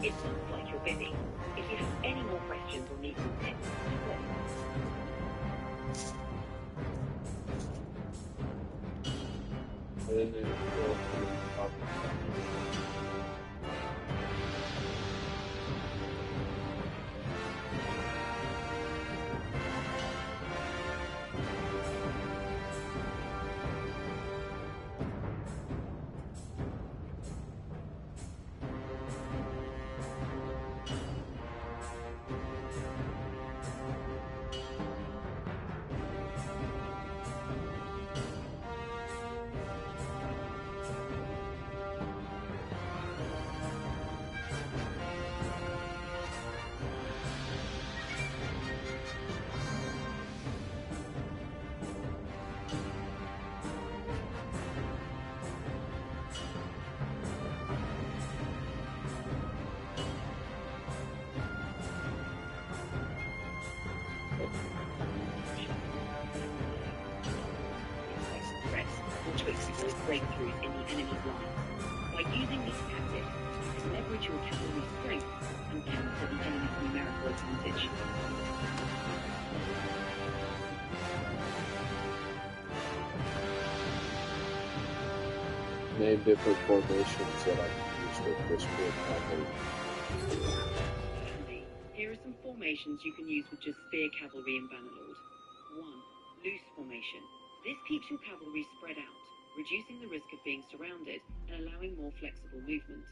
It sounds like you're busy. If you have any more questions or need some tips, to exploit breakthroughs in the enemy's lines. By using these tactics, you can leverage your cavalry's strength and counter the enemy's numerical advantage. Name different formations that I can use with this spear cavalry. Certainly. Here are some formations you can use with just spear cavalry in Bannerlord. 1. Loose formation. This keeps your cavalry spread out, reducing the risk of being surrounded and allowing more flexible movement.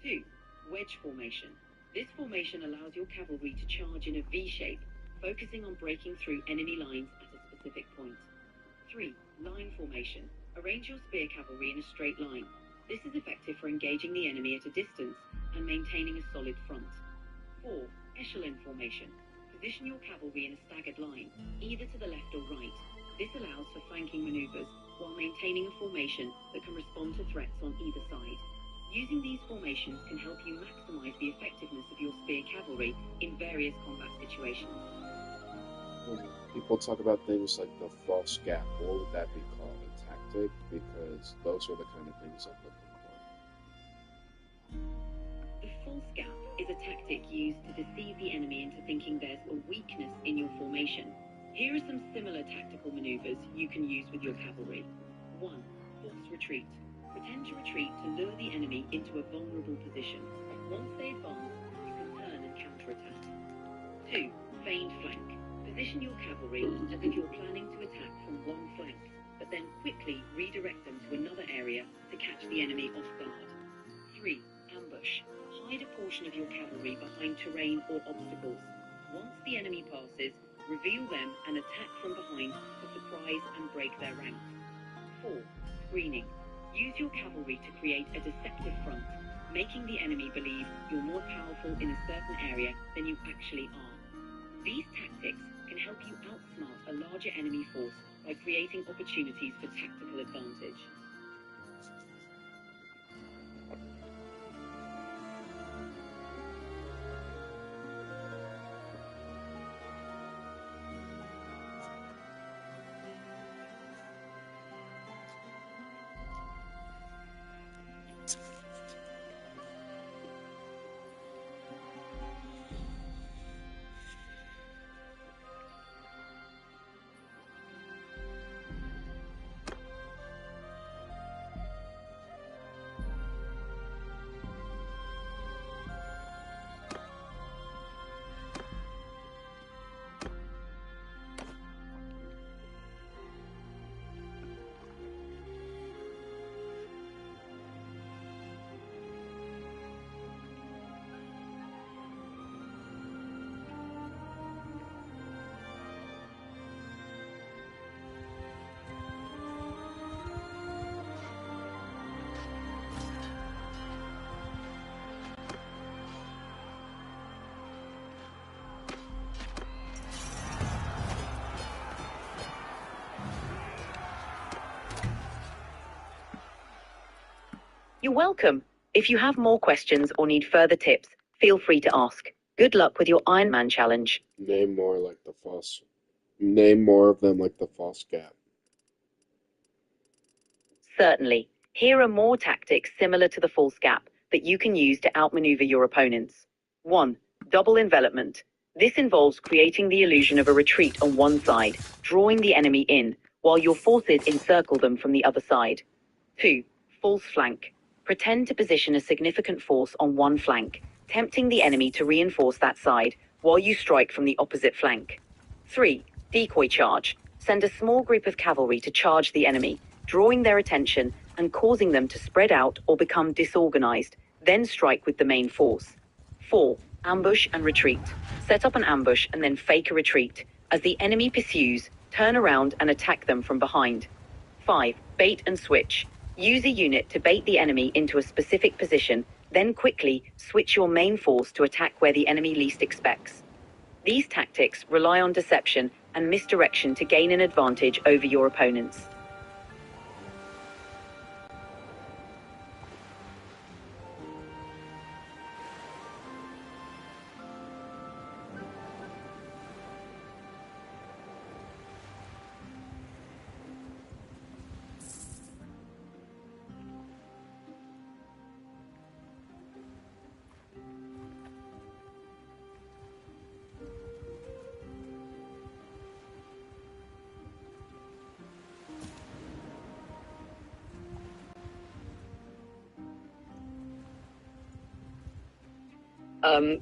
2. Wedge formation. This formation allows your cavalry to charge in a V shape, focusing on breaking through enemy lines at a specific point. 3. Line formation. Arrange your spear cavalry in a straight line. This is effective for engaging the enemy at a distance and maintaining a solid front. 4. Echelon formation. Position your cavalry in a staggered line, either to the left or right. This allows for flanking maneuvers while maintaining a formation that can respond to threats on either side. Using these formations can help you maximize the effectiveness of your spear cavalry in various combat situations. When people talk about things like the false gap, what would that be called? A tactic? Because those are the kind of things I'm looking for. The false gap is a tactic used to deceive the enemy into thinking there's a weakness in your formation. Here are some similar tactical maneuvers you can use with your cavalry. 1. False retreat. Pretend to retreat to lure the enemy into a vulnerable position. Once they advance, you can turn and counterattack. 2. Feigned flank. Position your cavalry as if you're planning to attack from one flank, but then quickly redirect them to another area to catch the enemy off guard. 3. Ambush. Hide a portion of your cavalry behind terrain or obstacles. Once the enemy passes, reveal them and attack from behind to surprise and break their ranks. 4. Screening. Use your cavalry to create a deceptive front, making the enemy believe you're more powerful in a certain area than you actually are. These tactics can help you outsmart a larger enemy force by creating opportunities for tactical advantage. You're welcome. If you have more questions or need further tips, feel free to ask. Good luck with your Iron Man challenge. Name more of them like the false gap. Certainly. Here are more tactics similar to the false gap that you can use to outmaneuver your opponents. 1. Double envelopment. This involves creating the illusion of a retreat on one side, drawing the enemy in, while your forces encircle them from the other side. 2. False flank. Pretend to position a significant force on one flank, tempting the enemy to reinforce that side, while you strike from the opposite flank. 3. Decoy charge. Send a small group of cavalry to charge the enemy, drawing their attention and causing them to spread out or become disorganized, then strike with the main force. 4. Ambush and retreat. Set up an ambush and then fake a retreat. As the enemy pursues, turn around and attack them from behind. 5. Bait and switch. Use a unit to bait the enemy into a specific position, then quickly switch your main force to attack where the enemy least expects. These tactics rely on deception and misdirection to gain an advantage over your opponents.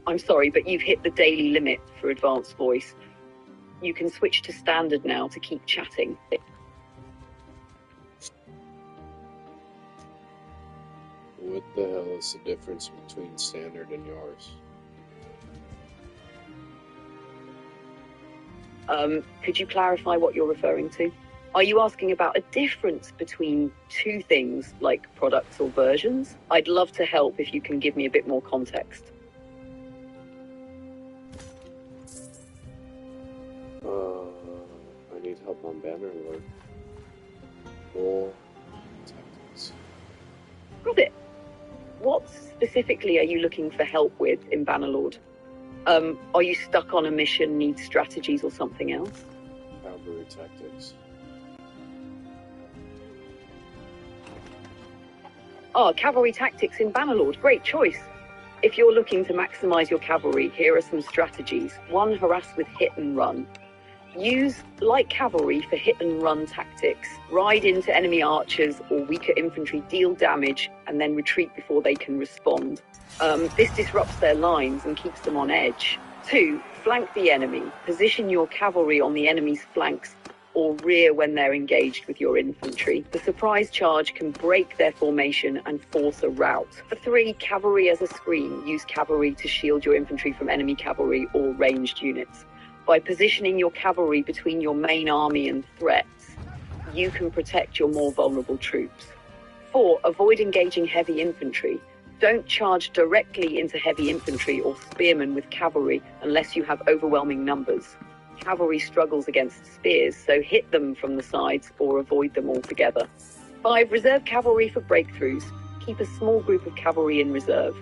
I'm sorry, but you've hit the daily limit for advanced voice. You can switch to standard now to keep chatting. What the hell is the difference between standard and yours? Could you clarify what you're referring to? Are you asking about a difference between two things, like products or versions? I'd love to help if you can give me a bit more context. I need help on Bannerlord. More tactics. Got it. What specifically are you looking for help with in Bannerlord? Are you stuck on a mission, need strategies or something else? Cavalry tactics. Cavalry tactics in Bannerlord. Great choice. If you're looking to maximize your cavalry, here are some strategies. 1. Harass with hit and run. Use light cavalry for hit and run tactics. Ride into enemy archers or weaker infantry, deal damage, and then retreat before they can respond. This disrupts their lines and keeps them on edge. 2. Flank the enemy. Position your cavalry on the enemy's flanks or rear when they're engaged with your infantry. The surprise charge can break their formation and force a rout. 3. Cavalry as a screen. Use cavalry to shield your infantry from enemy cavalry or ranged units. By positioning your cavalry between your main army and threats, you can protect your more vulnerable troops. 4. Avoid engaging heavy infantry. Don't charge directly into heavy infantry or spearmen with cavalry unless you have overwhelming numbers. Cavalry struggles against spears, so hit them from the sides or avoid them altogether. 5. Reserve cavalry for breakthroughs. Keep a small group of cavalry in reserve.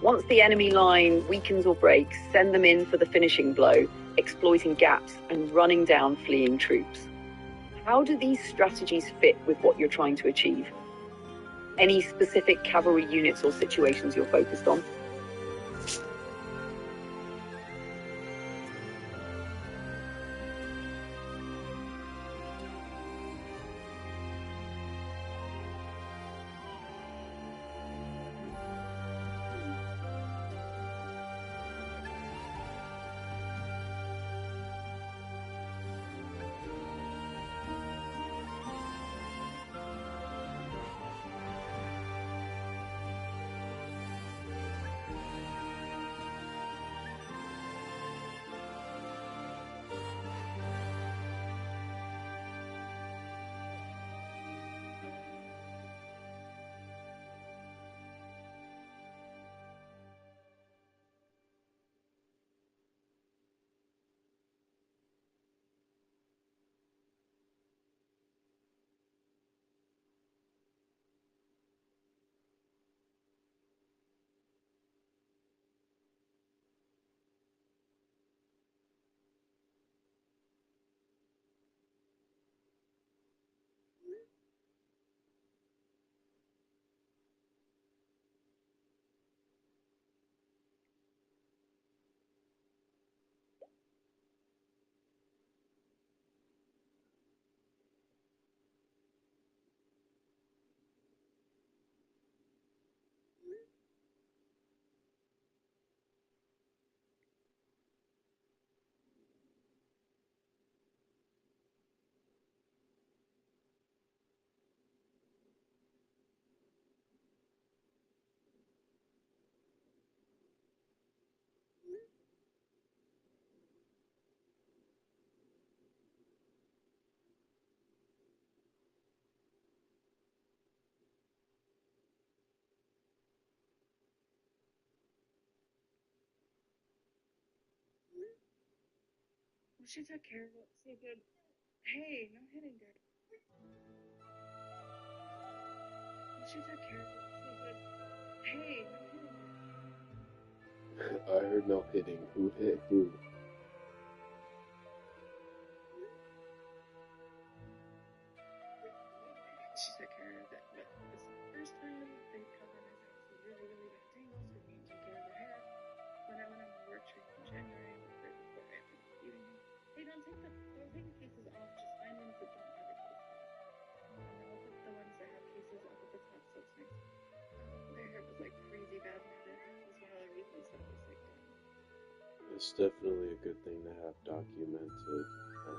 Once the enemy line weakens or breaks, send them in for the finishing blow, exploiting gaps and running down fleeing troops. How do these strategies fit with what you're trying to achieve? Any specific cavalry units or situations you're focused on? She took care of it so good. Hey, no hitting, dude. She took care of it so good. Hey, no hitting, dude. I heard no hitting. Who hit who? She took care of it, but this is the first time they covered his house with really, really bad tangles because he didn't take care of her hair. When I went on my work trip in January, like right before I ended up leaving him, hey, don't take the cases off. Just find ones that don't have a case. And then I'll put the ones that have cases up at the top so it's nice. Their hair was like crazy bad and everything. It was one of the reasons that I was like, damn. It's definitely a good thing to have documented in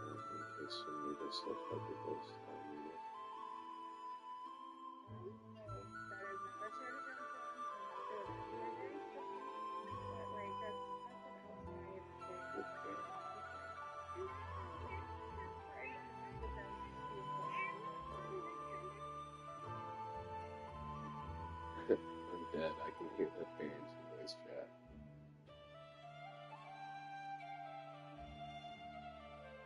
case some of this stuff ever goes down, you know? No, that is not a charity jump down. I'm not sure what you are guys doing, but like that's an outside thing that created a lot of like, I with them being I'm dead. I can hear the fans in voice chat.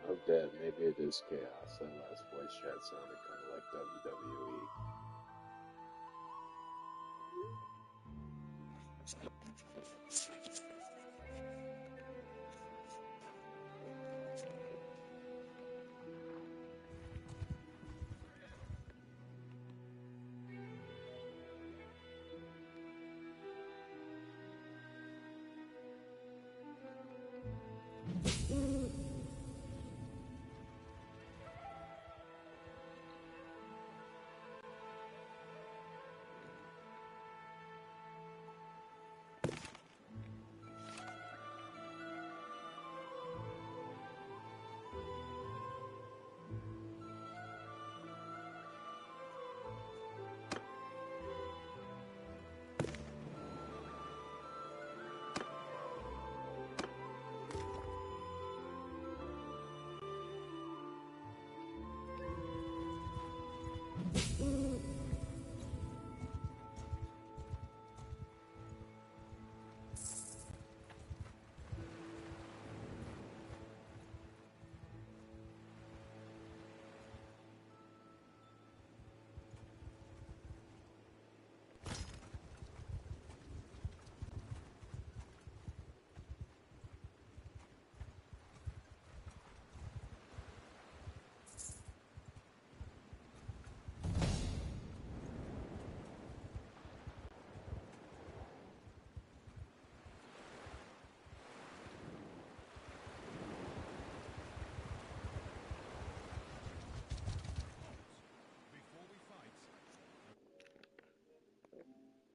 I'm dead. Maybe it is chaos. That last voice chat sounded kind of like WWE.